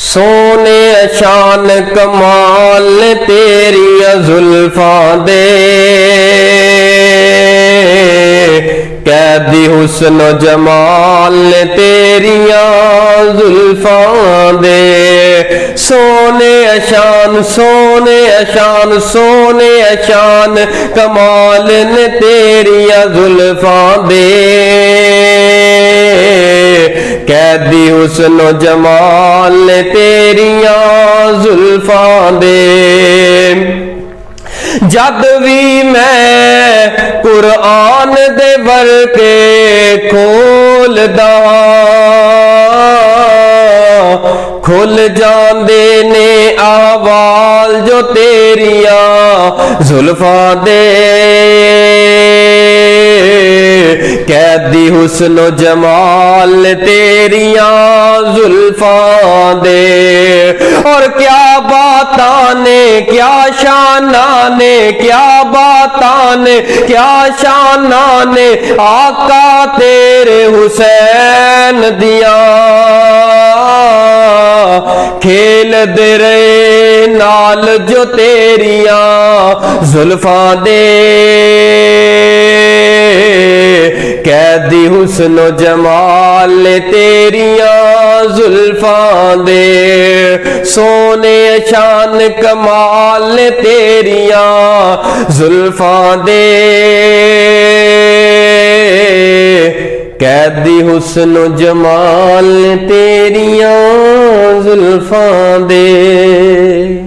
सोने शान कमाल तेरिया जुल्फां दे, कैदी हुस्न जमाल तेरिया जुल्फां दे। सोने शान सोने शान सोने शान कमाल ने तेरिया जुल्फां दे, कैदी हुस्न जमाल तेरिया जुल्फां दे। जद भी मैं कुरान दे वर्के खोलदा, खुल जांदे ने आवाल जो तेरिया जुल्फां दे, कैदी हुस्न जमाल तेरिया जुल्फां दे। और क्या बातां ने क्या शाना ने, क्या बातां ने क्या शाना ने आका तेरे हुसैन दिया, खेल दे रहे नाल जो तेरिया जुल्फां दे, कैदी हुस्न जमाल तेरिया जुल्फां दे। सोने शान कमाल तेरिया जुल्फां दे, कैदी हुस्न जमाल तेरिया जुल्फां दे।